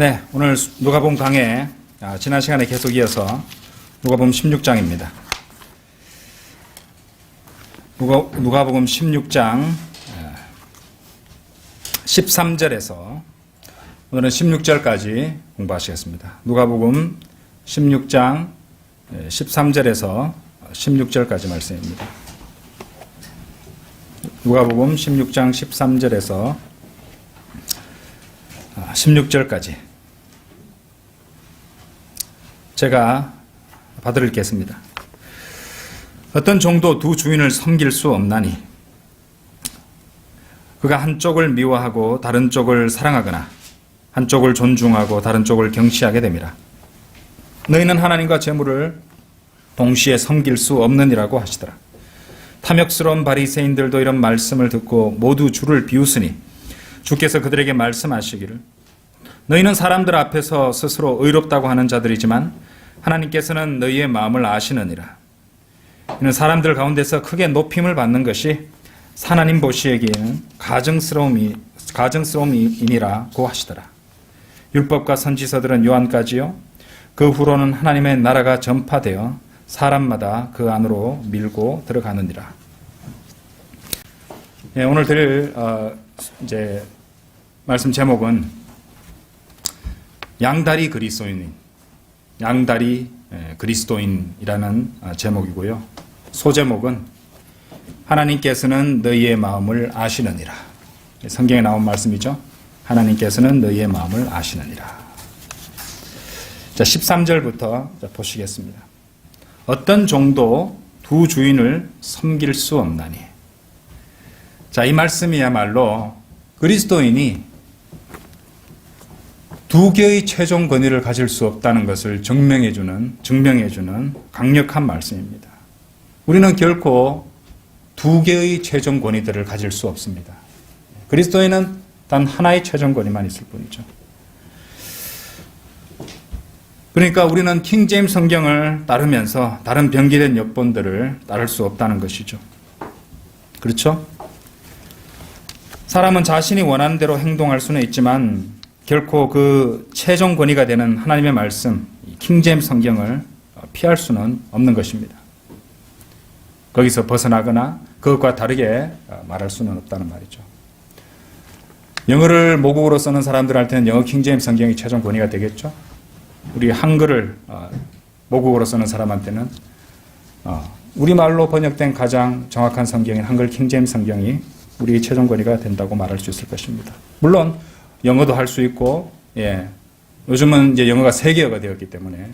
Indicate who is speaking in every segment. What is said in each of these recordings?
Speaker 1: 네, 오늘 누가복음 강해 지난 시간에 계속 이어서 누가복음 16장입니다. 누가복음 16장 13절에서 오늘은 16절까지 공부하시겠습니다. 누가복음 16장 13절에서 16절까지 말씀입니다. 누가복음 16장 13절에서 16절까지 제가 받아 읽겠습니다. 어떤 종도 두 주인을 섬길 수 없나니 그가 한쪽을 미워하고 다른 쪽을 사랑하거나 한쪽을 존중하고 다른 쪽을 경시하게 됨이라. 너희는 하나님과 재물을 동시에 섬길 수 없느니라고 하시더라. 탐욕스러운 바리새인들도 이런 말씀을 듣고 모두 주를 비웃으니 주께서 그들에게 말씀하시기를 너희는 사람들 앞에서 스스로 의롭다고 하는 자들이지만 하나님께서는 너희의 마음을 아시느니라. 이는 사람들 가운데서 크게 높임을 받는 것이 하나님 보시기에는 가증스러움이니라고 하시더라. 율법과 선지서들은 요한까지요. 그 후로는 하나님의 나라가 전파되어 사람마다 그 안으로 밀고 들어가느니라. 예, 오늘 드릴 이제 말씀 제목은 양다리 그리스도인이라는 제목이고요. 소제목은 하나님께서는 너희의 마음을 아시느니라. 성경에 나온 말씀이죠. 하나님께서는 너희의 마음을 아시느니라. 자, 13절부터 보시겠습니다. 어떤 종도 두 주인을 섬길 수 없나니. 자, 이 말씀이야말로 그리스도인이 두 개의 최종 권위를 가질 수 없다는 것을 증명해주는 강력한 말씀입니다. 우리는 결코 두 개의 최종 권위들을 가질 수 없습니다. 그리스도인은 단 하나의 최종 권위만 있을 뿐이죠. 그러니까 우리는 킹제임스 성경을 따르면서 다른 변기된 역본들을 따를 수 없다는 것이죠. 그렇죠? 사람은 자신이 원하는 대로 행동할 수는 있지만 결코 그 최종 권위가 되는 하나님의 말씀, 킹제임스 성경을 피할 수는 없는 것입니다. 거기서 벗어나거나 그것과 다르게 말할 수는 없다는 말이죠. 영어를 모국어로 쓰는 사람들한테는 영어 킹제임스 성경이 최종 권위가 되겠죠. 우리 한글을 모국어로 쓰는 사람한테는 우리말로 번역된 가장 정확한 성경인 한글 킹제임스 성경이 우리의 최종 권위가 된다고 말할 수 있을 것입니다. 물론 영어도 할 수 있고, 예, 요즘은 이제 영어가 세계어가 되었기 때문에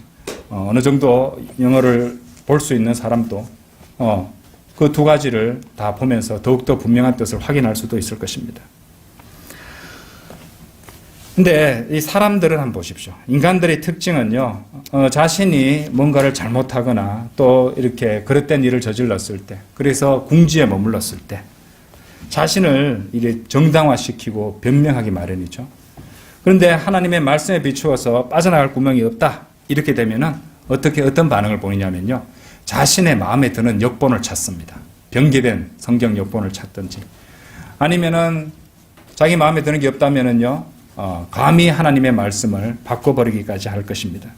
Speaker 1: 어느 정도 영어를 볼 수 있는 사람도 그 두 가지를 다 보면서 더욱더 분명한 뜻을 확인할 수도 있을 것입니다. 근데 이 사람들을 한번 보십시오. 인간들의 특징은요, 자신이 뭔가를 잘못하거나 또 이렇게 그릇된 일을 저질렀을 때, 그래서 궁지에 머물렀을 때, 자신을 이게 정당화시키고 변명하기 마련이죠. 그런데 하나님의 말씀에 비추어서 빠져나갈 구멍이 없다. 이렇게 되면은 어떤 반응을 보이냐면요. 자신의 마음에 드는 역본을 찾습니다. 변개된 성경 역본을 찾든지 아니면은 자기 마음에 드는 게 없다면은요. 감히 하나님의 말씀을 바꿔버리기까지 할 것입니다.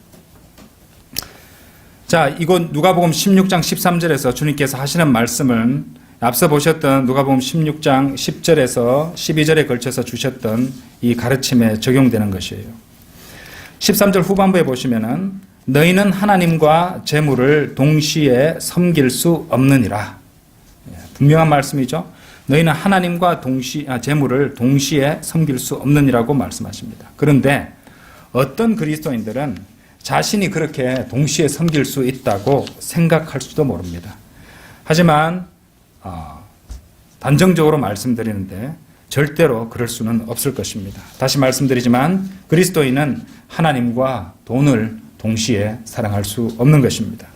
Speaker 1: 자, 이곳 누가복음 16장 13절에서 주님께서 하시는 말씀은 앞서 보셨던 누가복음 16장 10절에서 12절에 걸쳐서 주셨던 이 가르침에 적용되는 것이에요. 13절 후반부에 보시면은 너희는 하나님과 재물을 동시에 섬길 수 없느니라. 분명한 말씀이죠. 너희는 하나님과 재물을 동시에 섬길 수 없느니라고 말씀하십니다. 그런데 어떤 그리스도인들은 자신이 그렇게 동시에 섬길 수 있다고 생각할 수도 모릅니다. 하지만 단정적으로 말씀드리는데 절대로 그럴 수는 없을 것입니다. 다시 말씀드리지만 그리스도인은 하나님과 돈을 동시에 사랑할 수 없는 것입니다.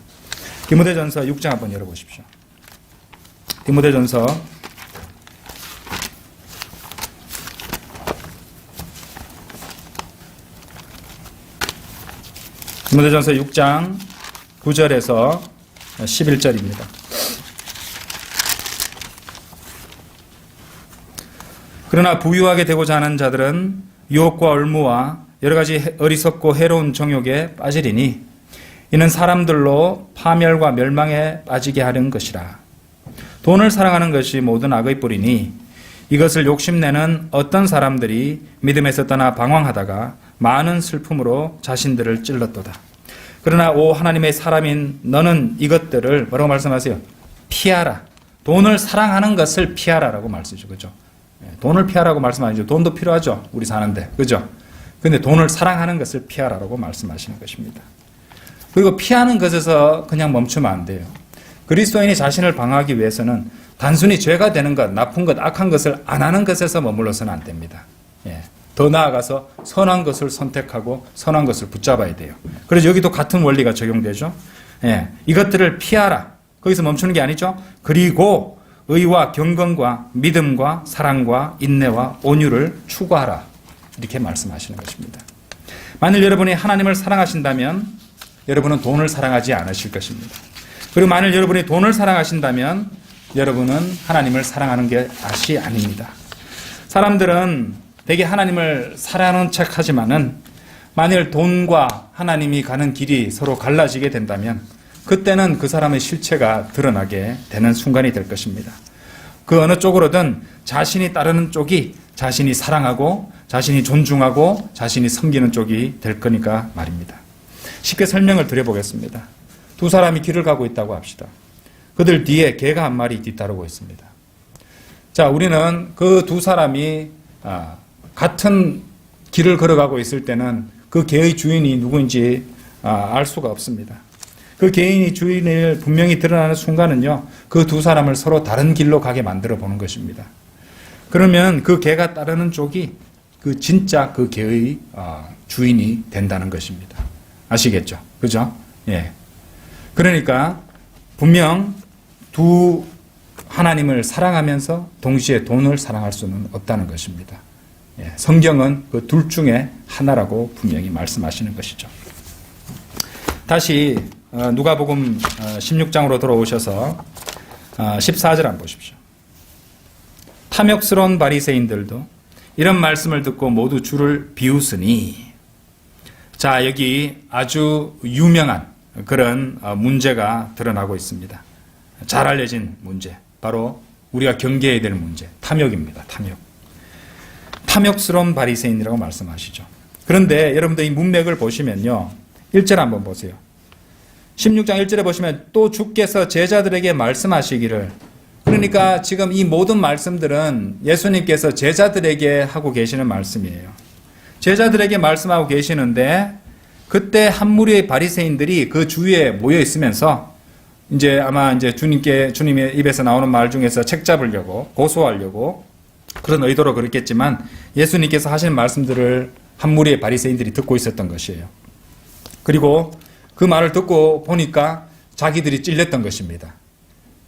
Speaker 1: 디모데전서 6장 한번 열어보십시오. 디모데전서 6장 9절에서 11절입니다. 그러나 부유하게 되고자 하는 자들은 유혹과 얼무와 여러 가지 어리석고 해로운 정욕에 빠지리니 이는 사람들로 파멸과 멸망에 빠지게 하려는 것이라. 돈을 사랑하는 것이 모든 악의 뿌리니 이것을 욕심내는 어떤 사람들이 믿음에서 떠나 방황하다가 많은 슬픔으로 자신들을 찔렀도다. 그러나 오 하나님의 사람인 너는 이것들을 뭐라고 말씀하세요? 피하라. 돈을 사랑하는 것을 피하라라고 말씀이죠. 그죠? 돈을 피하라고 말씀 아니죠. 돈도 필요하죠. 우리 사는데. 그죠? 근데 돈을 사랑하는 것을 피하라라고 말씀하시는 것입니다. 그리고 피하는 것에서 그냥 멈추면 안 돼요. 그리스도인이 자신을 방어하기 위해서는 단순히 죄가 되는 것, 나쁜 것, 악한 것을 안 하는 것에서 머물러서는 안 됩니다. 더 나아가서 선한 것을 선택하고 선한 것을 붙잡아야 돼요. 그래서 여기도 같은 원리가 적용되죠. 이것들을 피하라. 거기서 멈추는 게 아니죠. 그리고 의와 경건과 믿음과 사랑과 인내와 온유를 추구하라. 이렇게 말씀하시는 것입니다. 만일 여러분이 하나님을 사랑하신다면 여러분은 돈을 사랑하지 않으실 것입니다. 그리고 만일 여러분이 돈을 사랑하신다면 여러분은 하나님을 사랑하는 게 다시 아닙니다. 사람들은 되게 하나님을 사랑하는 척 하지만은 만일 돈과 하나님이 가는 길이 서로 갈라지게 된다면 그때는 그 사람의 실체가 드러나게 되는 순간이 될 것입니다. 그 어느 쪽으로든 자신이 따르는 쪽이 자신이 사랑하고 자신이 존중하고 자신이 섬기는 쪽이 될 거니까 말입니다. 쉽게 설명을 드려보겠습니다. 두 사람이 길을 가고 있다고 합시다. 그들 뒤에 개가 한 마리 뒤따르고 있습니다. 자, 우리는 그 두 사람이 같은 길을 걸어가고 있을 때는 그 개의 주인이 누구인지 알 수가 없습니다. 그 개인이 주인을 분명히 드러나는 순간은요, 그 두 사람을 서로 다른 길로 가게 만들어 보는 것입니다. 그러면 그 개가 따르는 쪽이 그 진짜 그 개의 주인이 된다는 것입니다. 아시겠죠? 그죠? 예. 그러니까 분명 두 하나님을 사랑하면서 동시에 돈을 사랑할 수는 없다는 것입니다. 예. 성경은 그 둘 중에 하나라고 분명히 말씀하시는 것이죠. 다시 누가복음 16장으로 돌아오셔서 14절 한번 보십시오. 탐욕스러운 바리새인들도 이런 말씀을 듣고 모두 주를 비웃으니. 자, 여기 아주 유명한 그런 문제가 드러나고 있습니다. 잘 알려진 문제, 바로 우리가 경계해야 될 문제, 탐욕입니다. 탐욕. 탐욕스러운 바리새인이라고 말씀하시죠. 그런데 여러분들 이 문맥을 보시면요, 1절 한번 보세요. 16장 1절에 보시면 또 주께서 제자들에게 말씀하시기를, 그러니까 지금 이 모든 말씀들은 예수님께서 제자들에게 하고 계시는 말씀이에요. 제자들에게 말씀하고 계시는데 그때 한 무리의 바리새인들이 그 주위에 모여 있으면서 이제 아마 이제 주님의 입에서 나오는 말 중에서 책 잡으려고, 고소하려고 그런 의도로 그랬겠지만 예수님께서 하시는 말씀들을 한 무리의 바리새인들이 듣고 있었던 것이에요. 그리고 그 말을 듣고 보니까 자기들이 찔렸던 것입니다.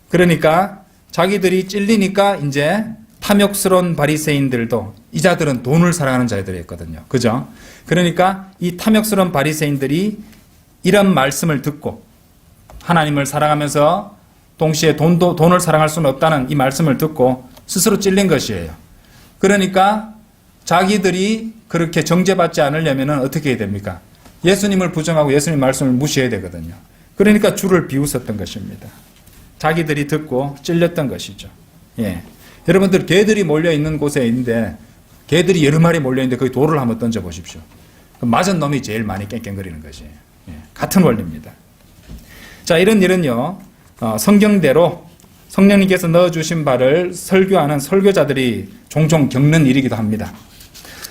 Speaker 1: 그러니까 자기들이 찔리니까 이제 탐욕스러운 바리새인들도, 이 자들은 돈을 사랑하는 자들이었거든요. 그죠? 그러니까 이 탐욕스러운 바리새인들이 이런 말씀을 듣고 하나님을 사랑하면서 동시에 돈을 사랑할 수는 없다는 이 말씀을 듣고 스스로 찔린 것이에요. 그러니까 자기들이 그렇게 정죄받지 않으려면 어떻게 해야 됩니까? 예수님을 부정하고 예수님 말씀을 무시해야 되거든요. 그러니까 주를 비웃었던 것입니다. 자기들이 듣고 찔렸던 것이죠. 예. 여러분들 개들이 몰려있는 곳에 있는데, 개들이 여러 마리 몰려있는데 거기 돌을 한번 던져보십시오. 맞은 놈이 제일 많이 깽깽거리는 것이에요. 예. 같은 원리입니다. 자, 이런 일은요, 성경대로 성령님께서 넣어주신 바를 설교하는 설교자들이 종종 겪는 일이기도 합니다.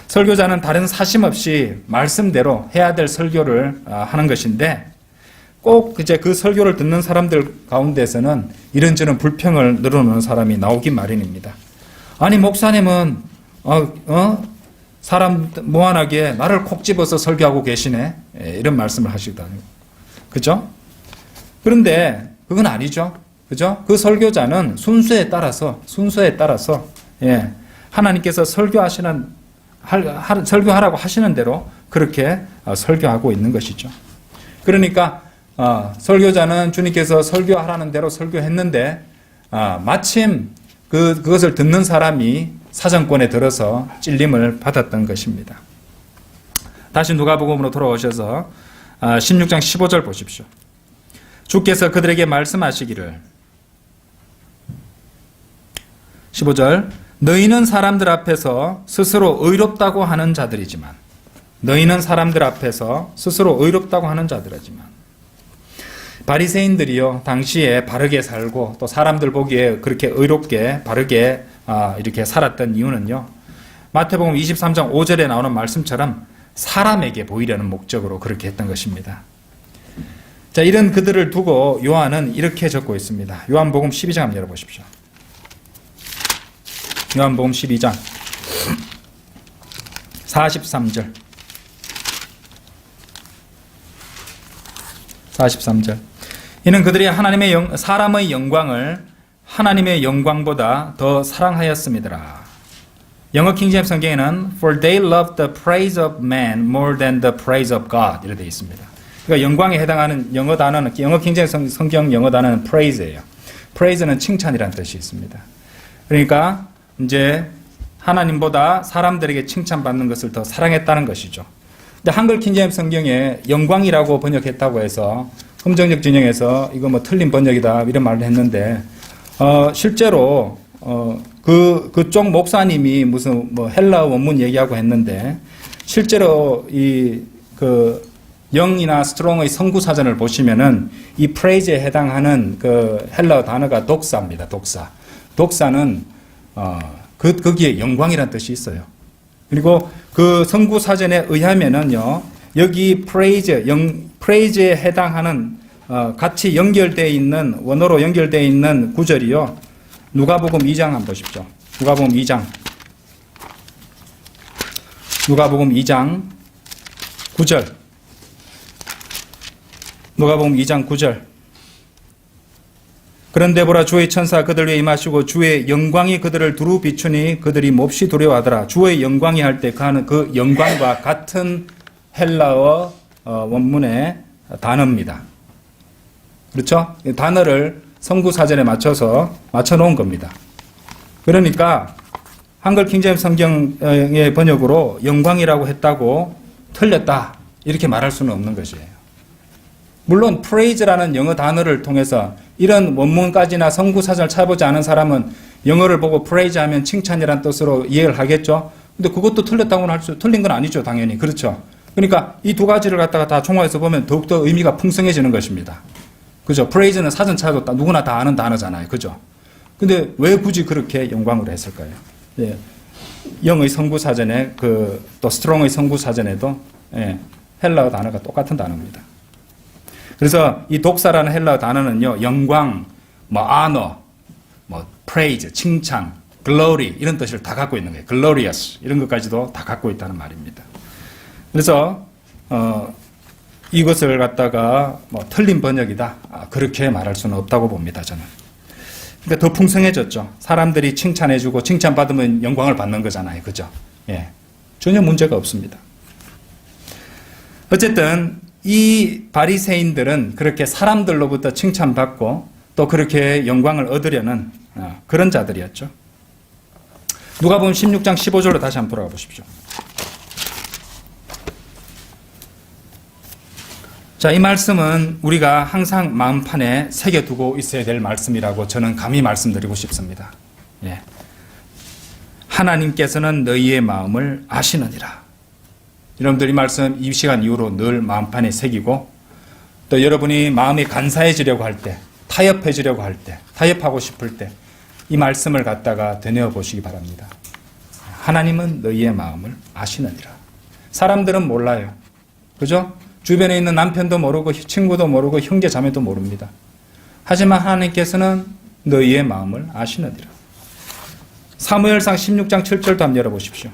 Speaker 1: 설교자는 다른 사심 없이 말씀대로 해야 될 설교를 하는 것인데, 꼭 이제 그 설교를 듣는 사람들 가운데서는 이런저런 불평을 늘어놓는 사람이 나오기 마련입니다. 아니, 목사님은 사람 무한하게 나를 콕 집어서 설교하고 계시네, 이런 말씀을 하시기도 합니다. 그죠? 그런데 그건 아니죠. 그죠? 그 설교자는 순서에 따라서 예, 하나님께서 설교하라고 하시는 대로 그렇게 설교하고 있는 것이죠. 그러니까 설교자는 주님께서 설교하라는 대로 설교했는데 마침 그것을 듣는 사람이 사정권에 들어서 찔림을 받았던 것입니다. 다시 누가복음으로 돌아오셔서 16장 15절 보십시오. 주께서 그들에게 말씀하시기를 15절 너희는 사람들 앞에서 스스로 의롭다고 하는 자들이지만 너희는 사람들 앞에서 스스로 의롭다고 하는 자들이지만 바리새인들이요 당시에 바르게 살고 또 사람들 보기에 그렇게 의롭게 바르게 이렇게 살았던 이유는요 마태복음 23장 5절에 나오는 말씀처럼 사람에게 보이려는 목적으로 그렇게 했던 것입니다. 자, 이런 그들을 두고 요한은 이렇게 적고 있습니다. 요한복음 12장 한번 열어보십시오. 요한복음 12장 43절 43절 이는 그들이 사람의 영광을 하나님의 영광보다 더 사랑하였음이더라. 영어 킹제임스 성경에는 For they loved the praise of man more than the praise of God 이렇게 되어 있습니다. 그러니까 영광에 해당하는 영어 단어는 영어 킹제임스 성경 영어 단어는 praise예요. praise는 칭찬이라는 뜻이 있습니다. 그러니까 이제 하나님보다 사람들에게 칭찬받는 것을 더 사랑했다는 것이죠. 근데 한글 킹제임스 성경에 영광이라고 번역했다고 해서 검정적 진영에서 이거 뭐 틀린 번역이다 이런 말을 했는데 실제로 그쪽 목사님이 무슨 뭐 헬라어 원문 얘기하고 했는데 실제로 그 영이나 스트롱의 성구 사전을 보시면은 이 프레이즈에 해당하는 그 헬라어 단어가 독사입니다. 독사는 거기에 영광이라는 뜻이 있어요. 그리고 그 성구 사전에 의하면은요 여기 프레이즈에 해당하는 같이 연결되어 있는 원어로 연결되어 있는 구절이요. 누가복음 2장 한번 보십시오. 누가복음 2장 9절. 누가복음 2장 9절. 그런데 보라 주의 천사 그들 위에 임하시고 주의 영광이 그들을 두루 비추니 그들이 몹시 두려워하더라. 주의 영광이 할 때 그 영광과 같은 헬라어 원문의 단어입니다. 그렇죠? 단어를 성구 사전에 맞춰 놓은 겁니다. 그러니까 한글 킹제임스 성경의 번역으로 영광이라고 했다고 틀렸다 이렇게 말할 수는 없는 것이에요. 물론 praise라는 영어 단어를 통해서 이런 원문까지나 성구 사전을 찾아보지 않은 사람은 영어를 보고 praise 하면 칭찬이라는 뜻으로 이해를 하겠죠. 근데 그것도 틀렸다고는 틀린 건 아니죠, 당연히. 그렇죠. 그러니까 이 두 가지를 갖다가 다 총합해서 보면 더욱더 의미가 풍성해지는 것입니다. 그죠? praise는 사전 찾아도 누구나 다 아는 단어잖아요. 그죠? 근데 왜 굳이 그렇게 영광으로 했을까요? 예. 영의 성구 사전에 또 스트롱의 성구 사전에도 헬라어 단어가 똑같은 단어입니다. 그래서 이 독사라는 헬라어 단어는요, 영광, honor, praise, 칭찬, glory 이런 뜻을 다 갖고 있는 거예요. glorious 이런 것까지도 다 갖고 있다는 말입니다. 그래서 이것을 갖다가 틀린 번역이다 그렇게 말할 수는 없다고 봅니다. 저는. 그러니까 더 풍성해졌죠. 사람들이 칭찬해주고 칭찬받으면 영광을 받는 거잖아요. 그죠? 예, 전혀 문제가 없습니다. 어쨌든 이 바리새인들은 그렇게 사람들로부터 칭찬받고 또 그렇게 영광을 얻으려는 그런 자들이었죠. 누가복음 16장 15절로 다시 한번 돌아가 보십시오. 자, 이 말씀은 우리가 항상 마음판에 새겨두고 있어야 될 말씀이라고 저는 감히 말씀드리고 싶습니다. 예. 하나님께서는 너희의 마음을 아시느니라. 여러분들 이 말씀 이 시간 이후로 늘 마음판에 새기고 또 여러분이 마음이 간사해지려고 할 때, 타협해지려고 할 때, 타협하고 싶을 때 이 말씀을 갖다가 되뇌어 보시기 바랍니다. 하나님은 너희의 마음을 아시느니라. 사람들은 몰라요. 그죠? 주변에 있는 남편도 모르고 친구도 모르고 형제 자매도 모릅니다. 하지만 하나님께서는 너희의 마음을 아시느니라. 사무엘상 16장 7절도 한번 열어보십시오.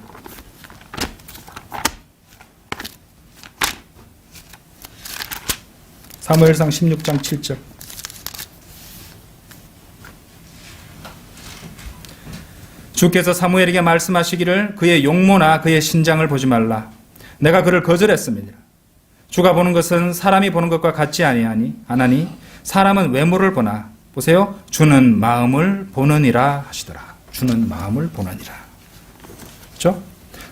Speaker 1: 사무엘상 16장 7절. 주께서 사무엘에게 말씀하시기를 그의 용모나 그의 신장을 보지 말라. 내가 그를 거절했습니다. 주가 보는 것은 사람이 보는 것과 같지 아니하니 사람은 외모를 보나 보세요. 주는 마음을 보느니라 하시더라. 주는 마음을 보느니라. 그렇죠?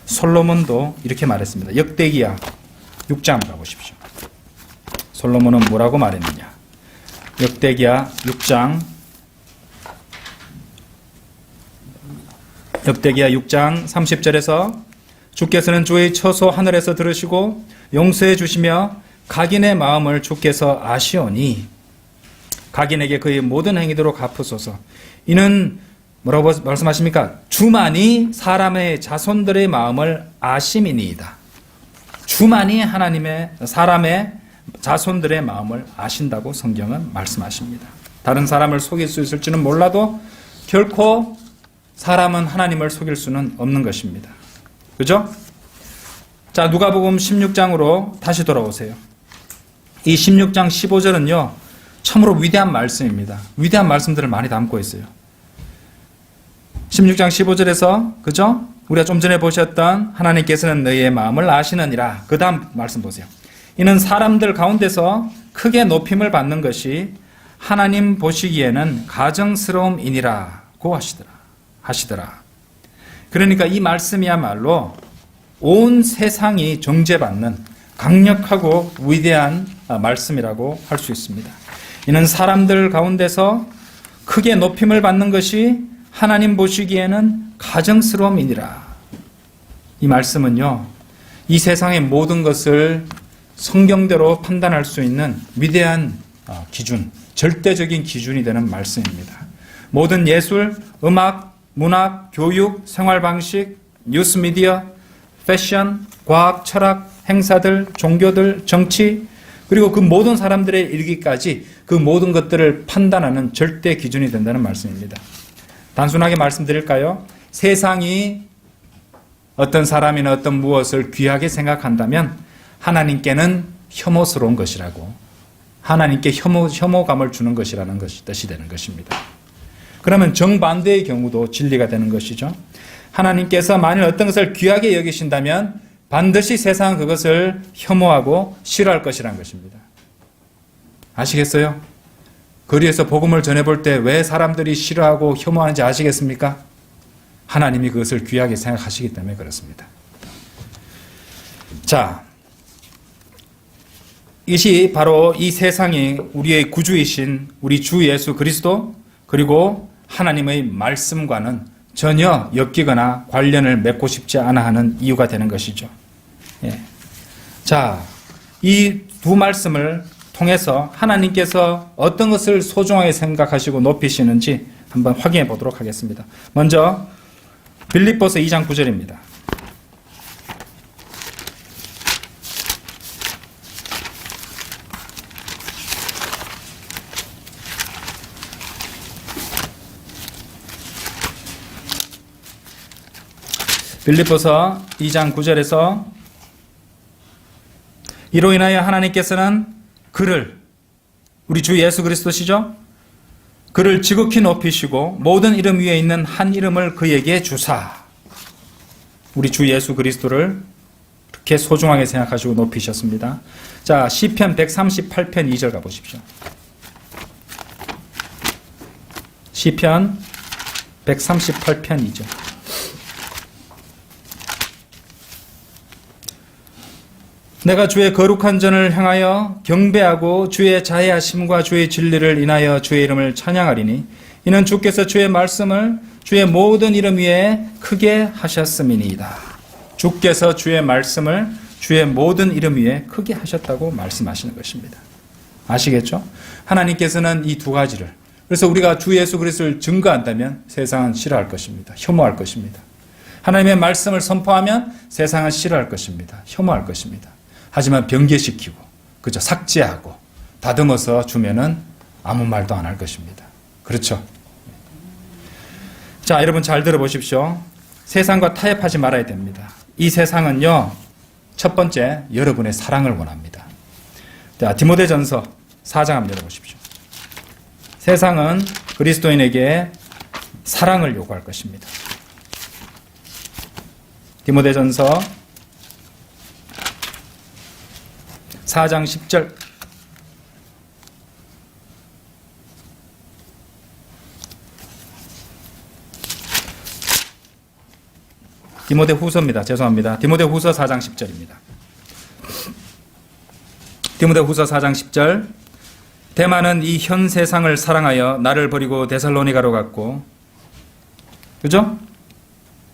Speaker 1: 솔로몬도 이렇게 말했습니다. 역대기야 6장 가보십시오. 솔로몬은 뭐라고 말했느냐. 역대기야 6장 30절에서 주께서는 주의 처소 하늘에서 들으시고 용서해 주시며 각인의 마음을 주께서 아시오니 각인에게 그의 모든 행위대로 갚으소서. 이는 뭐라고 말씀하십니까? 주만이 사람의 자손들의 마음을 아심이니이다. 주만이 사람의 자손들의 마음을 아신다고 성경은 말씀하십니다. 다른 사람을 속일 수 있을지는 몰라도 결코 사람은 하나님을 속일 수는 없는 것입니다. 그죠? 자, 누가복음 16장으로 다시 돌아오세요. 이 16장 15절은요, 참으로 위대한 말씀입니다. 위대한 말씀들을 많이 담고 있어요. 16장 15절에서, 그죠? 우리가 좀 전에 보셨던 하나님께서는 너희의 마음을 아시느니라. 그 다음 말씀 보세요. 이는 사람들 가운데서 크게 높임을 받는 것이 하나님 보시기에는 가정스러움이니라고 하시더라. 그러니까 이 말씀이야말로 온 세상이 정죄받는 강력하고 위대한 말씀이라고 할 수 있습니다. 이는 사람들 가운데서 크게 높임을 받는 것이 하나님 보시기에는 가정스러움이니라. 이 말씀은요, 이 세상의 모든 것을 성경대로 판단할 수 있는 위대한 기준, 절대적인 기준이 되는 말씀입니다. 모든 예술, 음악, 문학, 교육, 생활방식, 뉴스미디어, 패션, 과학, 철학, 행사들, 종교들, 정치, 그리고 그 모든 사람들의 일기까지 그 모든 것들을 판단하는 절대 기준이 된다는 말씀입니다. 단순하게 말씀드릴까요? 세상이 어떤 사람이나 어떤 무엇을 귀하게 생각한다면 하나님께는 혐오스러운 것이라고, 하나님께 혐오감을 주는 것이라는 뜻이 되는 것입니다. 그러면 정반대의 경우도 진리가 되는 것이죠. 하나님께서 만일 어떤 것을 귀하게 여기신다면 반드시 세상은 그것을 혐오하고 싫어할 것이라는 것입니다. 아시겠어요? 거리에서 복음을 전해볼 때 왜 사람들이 싫어하고 혐오하는지 아시겠습니까? 하나님이 그것을 귀하게 생각하시기 때문에 그렇습니다. 자, 이것이 바로 이 세상이 우리의 구주이신 우리 주 예수 그리스도 그리고 하나님의 말씀과는 전혀 엮이거나 관련을 맺고 싶지 않아 하는 이유가 되는 것이죠. 예. 자, 이 두 말씀을 통해서 하나님께서 어떤 것을 소중하게 생각하시고 높이시는지 한번 확인해 보도록 하겠습니다. 먼저 빌립보서 2장 9절입니다. 빌립보서 2장 9절에서 이로 인하여 하나님께서는 그를, 우리 주 예수 그리스도시죠? 그를 지극히 높이시고 모든 이름 위에 있는 한 이름을 그에게 주사, 우리 주 예수 그리스도를 그렇게 소중하게 생각하시고 높이셨습니다. 자, 시편 138편 2절 가보십시오. 시편 138편 2절. 내가 주의 거룩한 전을 향하여 경배하고 주의 자애하심과 주의 진리를 인하여 주의 이름을 찬양하리니 이는 주께서 주의 말씀을 주의 모든 이름 위에 크게 하셨음이니이다. 주께서 주의 말씀을 주의 모든 이름 위에 크게 하셨다고 말씀하시는 것입니다. 아시겠죠? 하나님께서는 이 두 가지를, 그래서 우리가 주 예수 그리스도를 증거한다면 세상은 싫어할 것입니다. 혐오할 것입니다. 하나님의 말씀을 선포하면 세상은 싫어할 것입니다. 혐오할 것입니다. 하지만 변개시키고, 그저 삭제하고, 다듬어서 주면은 아무 말도 안 할 것입니다. 그렇죠? 자, 여러분 잘 들어보십시오. 세상과 타협하지 말아야 됩니다. 이 세상은요, 첫 번째, 여러분의 사랑을 원합니다. 자, 디모데전서 4장 한번 열어보십시오. 세상은 그리스도인에게 사랑을 요구할 것입니다. 디모데전서 4장 10절. 디모데 후서입니다. 죄송합니다. 디모데 후서 4장 10절입니다. 디모데후서 4장 10절 데마는 이 현 세상을 사랑하여 나를 버리고 데살로니가로 갔고, 그죠?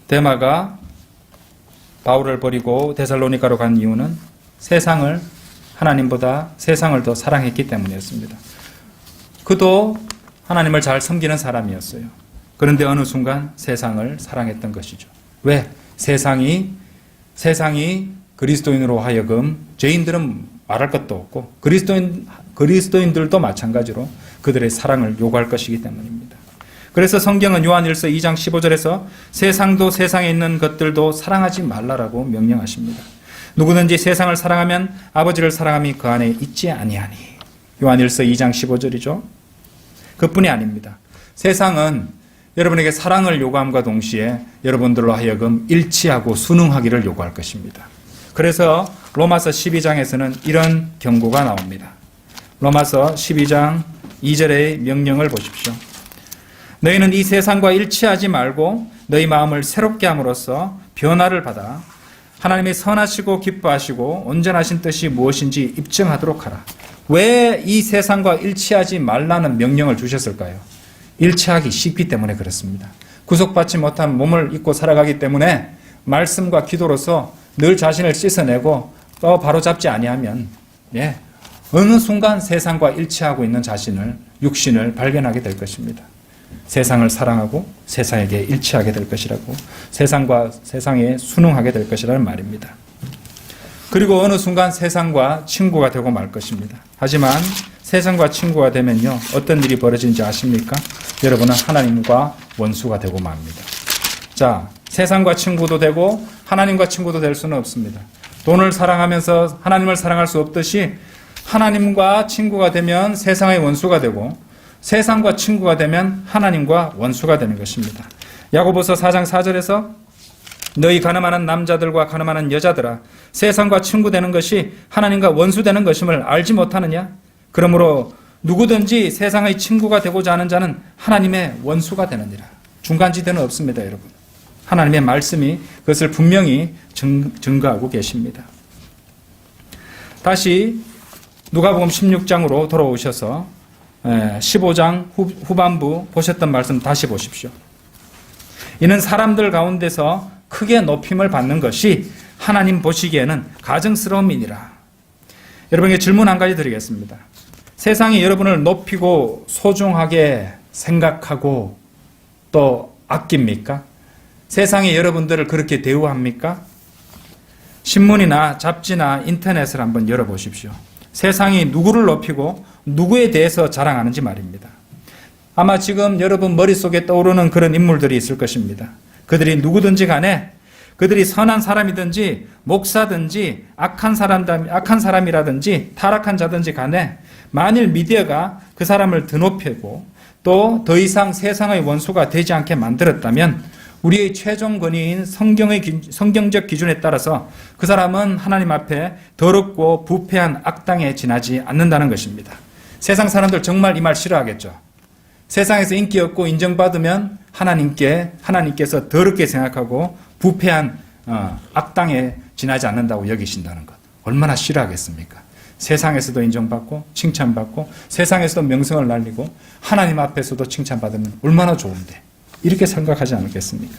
Speaker 1: 데마가 바울을 버리고 데살로니가로 간 이유는 세상을, 하나님보다 세상을 더 사랑했기 때문이었습니다. 그도 하나님을 잘 섬기는 사람이었어요. 그런데 어느 순간 세상을 사랑했던 것이죠. 왜? 세상이 그리스도인으로 하여금, 죄인들은 말할 것도 없고 그리스도인들도 마찬가지로 그들의 사랑을 요구할 것이기 때문입니다. 그래서 성경은 요한일서 2장 15절에서 세상도 세상에 있는 것들도 사랑하지 말라라고 명령하십니다. 누구든지 세상을 사랑하면 아버지를 사랑함이 그 안에 있지 아니하니. 요한일서 2장 15절이죠. 그뿐이 아닙니다. 세상은 여러분에게 사랑을 요구함과 동시에 여러분들로 하여금 일치하고 순응하기를 요구할 것입니다. 그래서 로마서 12장에서는 이런 경고가 나옵니다. 로마서 12장 2절의 명령을 보십시오. 너희는 이 세상과 일치하지 말고 너희 마음을 새롭게 함으로써 변화를 받아 하나님의 선하시고 기뻐하시고 온전하신 뜻이 무엇인지 입증하도록 하라. 왜 이 세상과 일치하지 말라는 명령을 주셨을까요? 일치하기 쉽기 때문에 그렇습니다. 구속받지 못한 몸을 입고 살아가기 때문에 말씀과 기도로서 늘 자신을 씻어내고 또 바로잡지 아니하면 어느 순간 세상과 일치하고 있는 자신을, 육신을 발견하게 될 것입니다. 세상을 사랑하고 세상에게 일치하게 될 것이라고, 세상과 세상에 순응하게 될 것이라는 말입니다. 그리고 어느 순간 세상과 친구가 되고 말 것입니다. 하지만 세상과 친구가 되면요, 어떤 일이 벌어지는지 아십니까? 여러분은 하나님과 원수가 되고 맙니다. 자, 세상과 친구도 되고 하나님과 친구도 될 수는 없습니다. 돈을 사랑하면서 하나님을 사랑할 수 없듯이 하나님과 친구가 되면 세상의 원수가 되고 세상과 친구가 되면 하나님과 원수가 되는 것입니다. 야고보서 4장 4절에서 너희 가늠하는 남자들과 가늠하는 여자들아, 세상과 친구 되는 것이 하나님과 원수 되는 것임을 알지 못하느냐? 그러므로 누구든지 세상의 친구가 되고자 하는 자는 하나님의 원수가 되느니라. 중간지대는 없습니다, 여러분. 하나님의 말씀이 그것을 분명히 증거하고 계십니다. 다시 누가복음 16장으로 돌아오셔서 15장 후반부 보셨던 말씀 다시 보십시오. 이는 사람들 가운데서 크게 높임을 받는 것이 하나님 보시기에는 가증스러움이니라. 여러분에게 질문 한 가지 드리겠습니다. 세상이 여러분을 높이고 소중하게 생각하고 또 아낍니까? 세상이 여러분들을 그렇게 대우합니까? 신문이나 잡지나 인터넷을 한번 열어보십시오. 세상이 누구를 높이고 누구에 대해서 자랑하는지 말입니다. 아마 지금 여러분 머릿속에 떠오르는 그런 인물들이 있을 것입니다. 그들이 누구든지 간에 그들이 선한 사람이든지 목사든지 악한 사람이라든지 타락한 자든지 간에 만일 미디어가 그 사람을 드높이고 또 더 이상 세상의 원수가 되지 않게 만들었다면 우리의 최종 권위인 성경적 기준에 따라서 그 사람은 하나님 앞에 더럽고 부패한 악당에 지나지 않는다는 것입니다. 세상 사람들 정말 이 말 싫어하겠죠. 세상에서 인기 없고 인정받으면 하나님께서 더럽게 생각하고 부패한 악당에 지나지 않는다고 여기신다는 것. 얼마나 싫어하겠습니까? 세상에서도 인정받고 칭찬받고 세상에서도 명성을 날리고 하나님 앞에서도 칭찬받으면 얼마나 좋은데. 이렇게 생각하지 않겠습니까?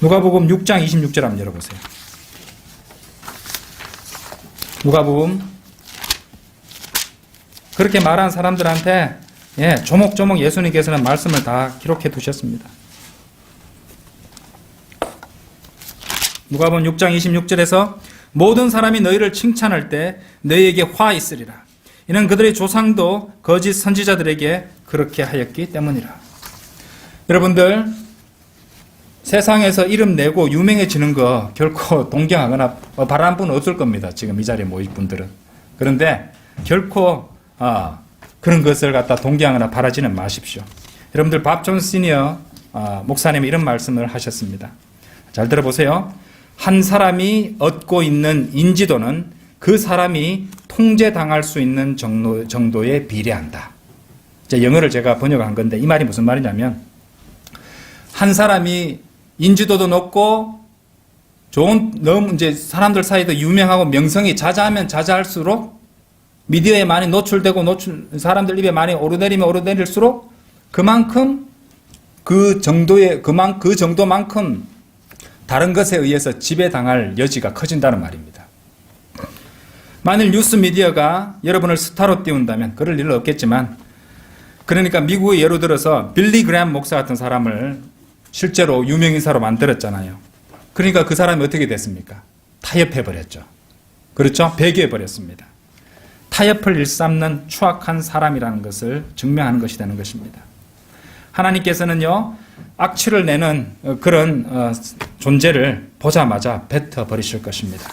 Speaker 1: 누가복음 6장 26절 한번 열어보세요. 누가복음 그렇게 말한 사람들한테 조목조목 예수님께서는 말씀을 다 기록해 두셨습니다. 누가복음 6장 26절에서 모든 사람이 너희를 칭찬할 때 너희에게 화 있으리라. 이는 그들의 조상도 거짓 선지자들에게 그렇게 하였기 때문이라. 여러분들 세상에서 이름 내고 유명해지는 거 결코 동경하거나 바라는 분은 없을 겁니다. 지금 이 자리에 모인 분들은. 그런데 결코 그런 것을 갖다 동경하거나 바라지는 마십시오. 여러분들 밥 존 시니어 목사님이 이런 말씀을 하셨습니다. 잘 들어보세요. 한 사람이 얻고 있는 인지도는 그 사람이 통제당할 수 있는 정도에 비례한다. 영어를 제가 번역한 건데 이 말이 무슨 말이냐면 한 사람이 인지도도 높고 너무 이제 사람들 사이도 유명하고 명성이 자자하면 자자할수록 미디어에 많이 노출되고 사람들 입에 많이 오르내리면 오르내릴수록 그만큼 그 정도만큼 다른 것에 의해서 지배당할 여지가 커진다는 말입니다. 만일 뉴스 미디어가 여러분을 스타로 띄운다면 그럴 일은 없겠지만, 그러니까 미국의 예로 들어서 빌리 그레엄 목사 같은 사람을 실제로 유명인사로 만들었잖아요. 그러니까 그 사람이 어떻게 됐습니까? 타협해버렸죠. 그렇죠? 배교해버렸습니다. 타협을 일삼는 추악한 사람이라는 것을 증명하는 것이 되는 것입니다. 하나님께서는요, 악취를 내는 그런 존재를 보자마자 뱉어버리실 것입니다.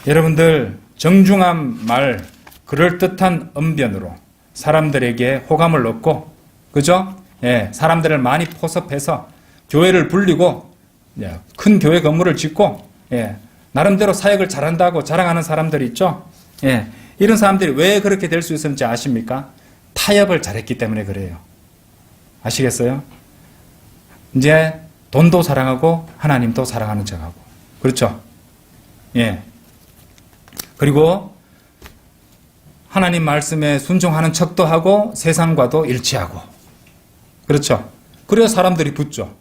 Speaker 1: 여러분들, 정중한 말, 그럴듯한 언변으로 사람들에게 호감을 얻고, 그죠? 예, 사람들을 많이 포섭해서 교회를 불리고, 예, 큰 교회 건물을 짓고, 예, 나름대로 사역을 잘한다고 자랑하는 사람들이 있죠? 예, 이런 사람들이 왜 그렇게 될 수 있었는지 아십니까? 타협을 잘했기 때문에 그래요. 아시겠어요? 이제 돈도 사랑하고 하나님도 사랑하는 척하고, 그렇죠? 예. 그리고 하나님 말씀에 순종하는 척도 하고 세상과도 일치하고, 그렇죠? 그래야 사람들이 붙죠.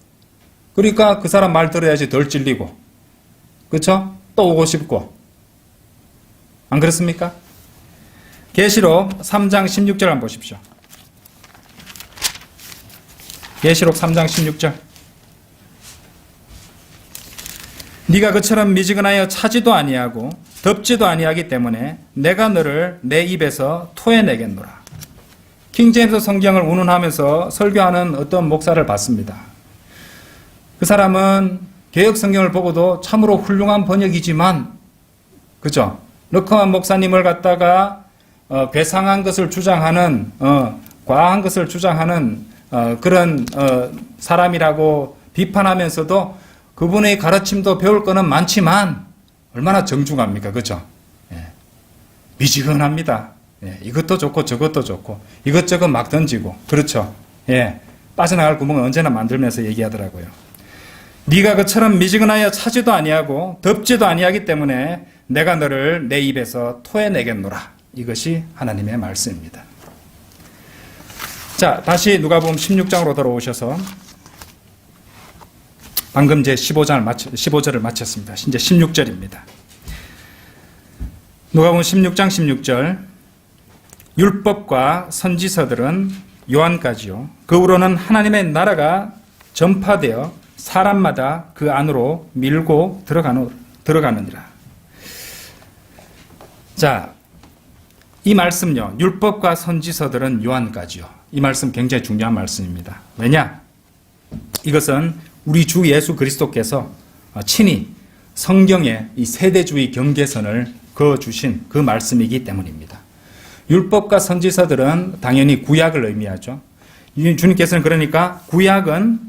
Speaker 1: 그러니까 그 사람 말 들어야지 덜 찔리고, 그렇죠? 또 오고 싶고. 안 그렇습니까? 계시록 3장 16절 한번 보십시오. 계시록 3장 16절. 네가 그처럼 미지근하여 차지도 아니하고 덥지도 아니하기 때문에 내가 너를 내 입에서 토해내겠노라. 킹제임스 성경을 운운하면서 설교하는 어떤 목사를 봤습니다. 그 사람은 개역 성경을 보고도 참으로 훌륭한 번역이지만, 그죠? 르커만 목사님을 갖다가 괴상한 것을 주장하는, 과한 것을 주장하는 그런 사람이라고 비판하면서도 그분의 가르침도 배울 거는 많지만 얼마나 정중합니까? 그죠? 예. 미지근합니다. 예. 이것도 좋고 저것도 좋고 이것저것 막 던지고, 그렇죠? 예. 빠져나갈 구멍을 언제나 만들면서 얘기하더라고요. 네가 그처럼 미지근하여 차지도 아니하고 덥지도 아니하기 때문에 내가 너를 내 입에서 토해내겠노라. 이것이 하나님의 말씀입니다. 자, 다시 누가복음 16장으로 돌아오셔서 방금 제 15절을 마쳤습니다. 이제 16절입니다. 누가복음 16장 16절. 율법과 선지서들은 요한까지요. 그 후로는 하나님의 나라가 전파되어 사람마다 그 안으로 밀고 들어가느니라. 자, 이 말씀요. 율법과 선지서들은 요한까지요. 이 말씀 굉장히 중요한 말씀입니다. 왜냐? 이것은 우리 주 예수 그리스도께서 친히 성경에 이 세대주의 경계선을 그어주신 그 말씀이기 때문입니다. 율법과 선지서들은 당연히 구약을 의미하죠. 주님께서는 그러니까 구약은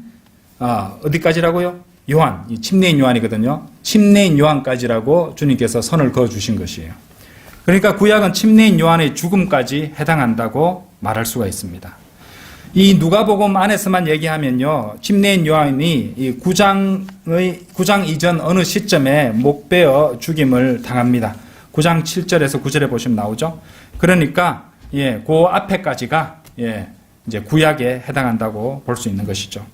Speaker 1: 어디까지라고요? 요한, 침례인 요한이거든요. 침례인 요한까지라고 주님께서 선을 그어주신 것이에요. 그러니까 구약은 침례인 요한의 죽음까지 해당한다고 말할 수가 있습니다. 이 누가복음 안에서만 얘기하면요, 침례인 요한이 이 9장 이전 어느 시점에 목베어 죽임을 당합니다. 9장 7절에서 9절에 보시면 나오죠. 그러니까 그 앞에까지가 이제 구약에 해당한다고 볼 수 있는 것이죠.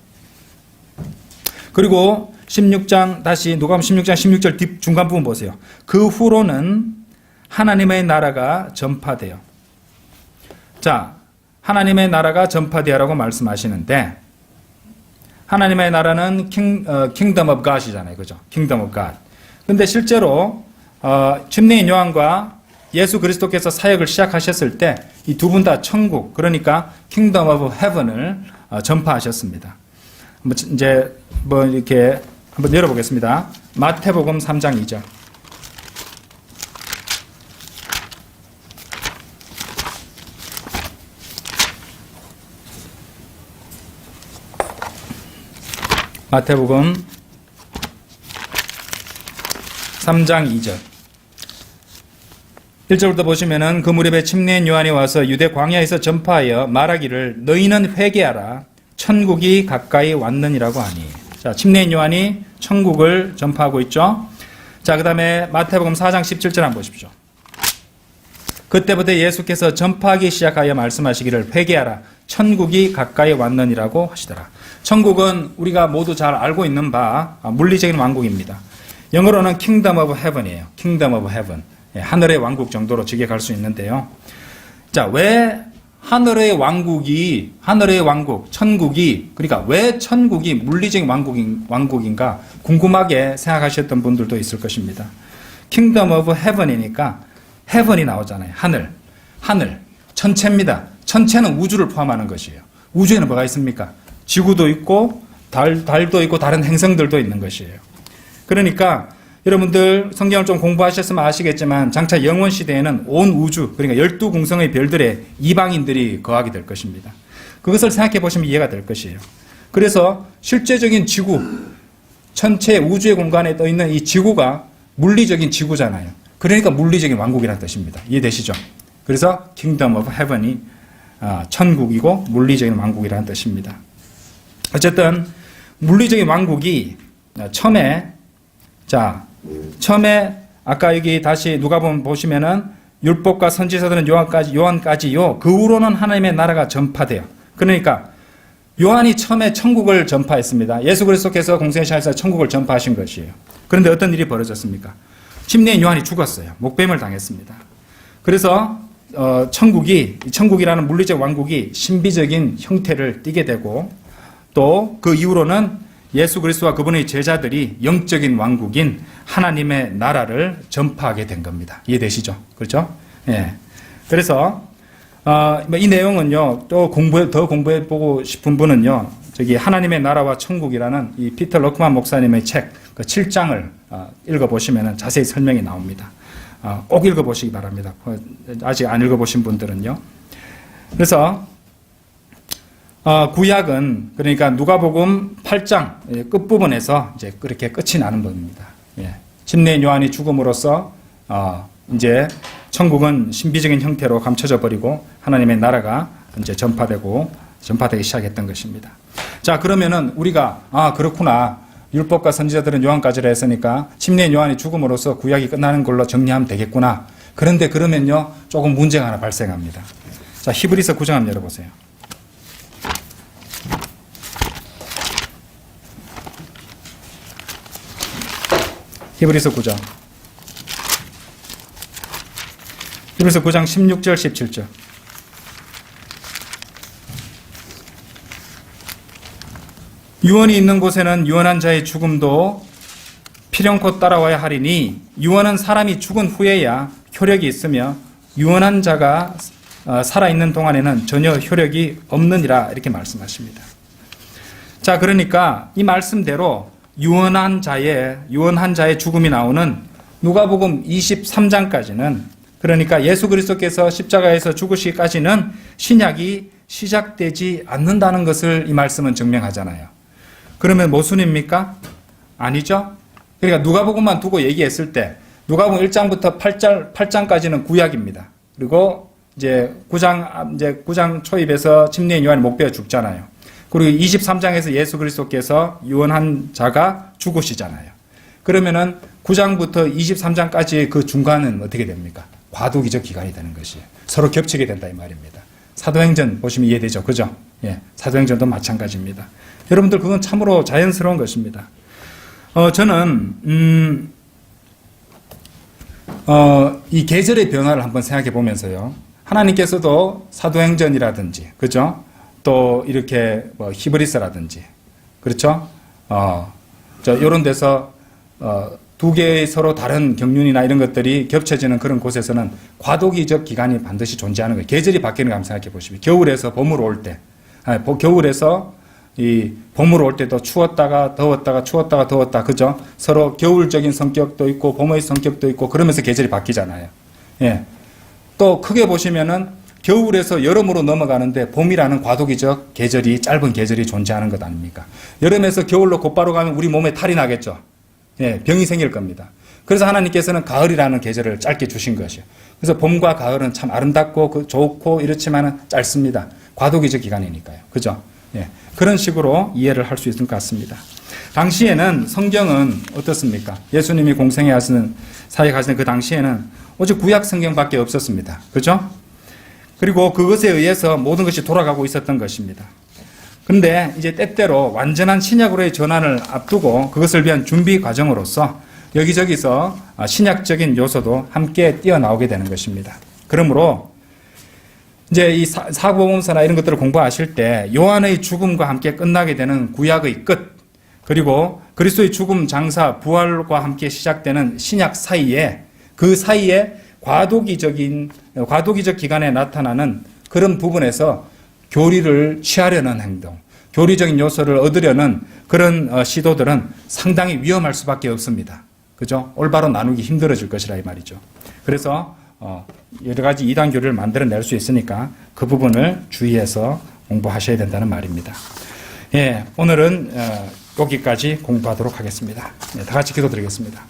Speaker 1: 그리고 16장 다시 누가복음 16장 16절 뒷 중간 부분 보세요. 그 후로는 하나님의 나라가 전파되어. 자, 하나님의 나라가 전파되어라고 말씀하시는데, 하나님의 나라는 Kingdom of God이잖아요. 그죠? Kingdom of God. 근데 실제로 침례인 요한과 예수 그리스도께서 사역을 시작하셨을 때 이 두 분 다 천국, 그러니까 Kingdom of Heaven을 전파하셨습니다. 이제 뭐 이렇게 한번 열어보겠습니다. 마태복음 3장 2절. 마태복음 3장 2절. 1절부터 보시면은 그 무렵에 침례인 요한이 와서 유대 광야에서 전파하여 말하기를 너희는 회개하라 천국이 가까이 왔느니라고 하니. 자, 침례인 요한이 천국을 전파하고 있죠. 자, 그다음에 마태복음 4장 17절 한번 보십시오. 그때부터 예수께서 전파하기 시작하여 말씀하시기를 회개하라. 천국이 가까이 왔느니라고 하시더라. 천국은 우리가 모두 잘 알고 있는 바 물리적인 왕국입니다. 영어로는 Kingdom of Heaven이에요. Kingdom of Heaven. 하늘의 왕국 정도로 직역할 수 있는데요. 자, 왜 하늘의 왕국, 천국이, 그러니까 왜 천국이 물리적인 왕국인가 궁금하게 생각하셨던 분들도 있을 것입니다. Kingdom of Heaven이니까 Heaven이 나오잖아요. 하늘, 천체입니다. 천체는 우주를 포함하는 것이에요. 우주에는 뭐가 있습니까? 지구도 있고 달도 있고 다른 행성들도 있는 것이에요. 그러니까 여러분들 성경을 좀 공부하셨으면 아시겠지만 장차 영원 시대에는 온 우주, 그러니까 12궁성의 별들에 이방인들이 거하게 될 것입니다. 그것을 생각해 보시면 이해가 될 것이에요. 그래서 실제적인 지구, 전체 우주의 공간에 떠 있는 이 지구가 물리적인 지구잖아요. 그러니까 물리적인 왕국이라는 뜻입니다. 이해되시죠? 그래서 Kingdom of Heaven이 천국이고 물리적인 왕국이라는 뜻입니다. 어쨌든 물리적인 왕국이 처음에 아까 여기 다시 누가복음 보시면은 율법과 선지자들은 요한까지요. 그 후로는 하나님의 나라가 전파돼요. 그러니까 요한이 처음에 천국을 전파했습니다. 예수 그리스도께서 공생애시에서 천국을 전파하신 것이에요. 그런데 어떤 일이 벌어졌습니까? 침례인 요한이 죽었어요. 목뱀을 당했습니다. 그래서 천국이라는 물리적 왕국이 신비적인 형태를 띠게 되고 또 그 이후로는 예수 그리스도와 그분의 제자들이 영적인 왕국인 하나님의 나라를 전파하게 된 겁니다. 이해되시죠? 그렇죠? 예. 그래서 이 내용은요. 또 더 공부해 보고 싶은 분은요. 저기 하나님의 나라와 천국이라는 이 피터 럭크만 목사님의 책 그 7장을 읽어보시면 자세히 설명이 나옵니다. 꼭 읽어보시기 바랍니다. 아직 안 읽어보신 분들은요. 그래서 구약은 그러니까 누가복음 8장 끝부분에서 이제 그렇게 끝이 나는 겁니다. 예. 침례인 요한이 죽음으로써 이제 천국은 신비적인 형태로 감춰져 버리고 하나님의 나라가 이제 전파되기 시작했던 것입니다. 자, 그러면은 우리가 그렇구나. 율법과 선지자들은 요한까지라 했으니까 침례인 요한이 죽음으로써 구약이 끝나는 걸로 정리하면 되겠구나. 그런데 그러면요. 조금 문제가 하나 발생합니다. 자, 히브리서 9장 한번 열어보세요. 히브리서 9장 16절 17절. 유언이 있는 곳에는 유언한 자의 죽음도 필연코 따라와야 하리니 유언은 사람이 죽은 후에야 효력이 있으며 유언한 자가 살아있는 동안에는 전혀 효력이 없느니라 이렇게 말씀하십니다. 자, 그러니까 이 말씀대로 유언한 자의 죽음이 나오는 누가복음 23장까지는 그러니까 예수 그리스도께서 십자가에서 죽으시기까지는 신약이 시작되지 않는다는 것을 이 말씀은 증명하잖아요. 그러면 모순입니까? 아니죠. 그러니까 누가복음만 두고 얘기했을 때 누가복음 1장부터 8장까지는 구약입니다. 그리고 이제 9장 초입에서 침례인 요한이 목베어 죽잖아요. 그리고 23장에서 예수 그리스도께서 유언한 자가 죽으시잖아요. 그러면은 9장부터 23장까지 그 중간은 어떻게 됩니까? 과도기적 기간이 되는 것이에요. 서로 겹치게 된다 이 말입니다. 사도행전 보시면 이해되죠? 그죠? 예, 사도행전도 마찬가지입니다. 여러분들 그건 참으로 자연스러운 것입니다. 저는 이 계절의 변화를 한번 생각해 보면서요. 하나님께서도 사도행전이라든지, 그죠? 또 이렇게 히브리서라든지, 그렇죠? 이런 데서 두 개의 서로 다른 경륜이나 이런 것들이 겹쳐지는 그런 곳에서는 과도기적 기간이 반드시 존재하는 거예요. 계절이 바뀌는 거 한번 생각해 보시면 겨울에서 봄으로 올 때, 겨울에서 이 봄으로 올 때도 추웠다가 더웠다, 그죠? 서로 겨울적인 성격도 있고 봄의 성격도 있고 그러면서 계절이 바뀌잖아요. 예. 또 크게 보시면은 겨울에서 여름으로 넘어가는데 봄이라는 과도기적 계절이 짧은 계절이 존재하는 것 아닙니까? 여름에서 겨울로 곧바로 가면 우리 몸에 탈이 나겠죠. 예, 병이 생길 겁니다. 그래서 하나님께서는 가을이라는 계절을 짧게 주신 것이에요. 그래서 봄과 가을은 참 아름답고 좋고 이렇지만 짧습니다. 과도기적 기간이니까요. 그죠? 예, 그런 식으로 이해를 할 수 있을 것 같습니다. 당시에는 성경은 어떻습니까? 예수님이 공생에 하시는 사역에 하시는 그 당시에는 오직 구약 성경밖에 없었습니다. 그렇죠? 그리고 그것에 의해서 모든 것이 돌아가고 있었던 것입니다. 그런데 이제 때때로 완전한 신약으로의 전환을 앞두고 그것을 위한 준비 과정으로서 여기저기서 신약적인 요소도 함께 뛰어나오게 되는 것입니다. 그러므로 이제 이 사복음서나 이런 것들을 공부하실 때 요한의 죽음과 함께 끝나게 되는 구약의 끝, 그리고 그리스도의 죽음, 장사, 부활과 함께 시작되는 신약 사이에, 그 사이에 과도기적 기간에 나타나는 그런 부분에서 교리를 취하려는 행동, 교리적인 요소를 얻으려는 그런 시도들은 상당히 위험할 수밖에 없습니다. 그죠? 올바로 나누기 힘들어질 것이라 이 말이죠. 그래서 여러 가지 이단 교리를 만들어낼 수 있으니까 그 부분을 주의해서 공부하셔야 된다는 말입니다. 예, 오늘은 여기까지 공부하도록 하겠습니다. 다 같이 기도드리겠습니다.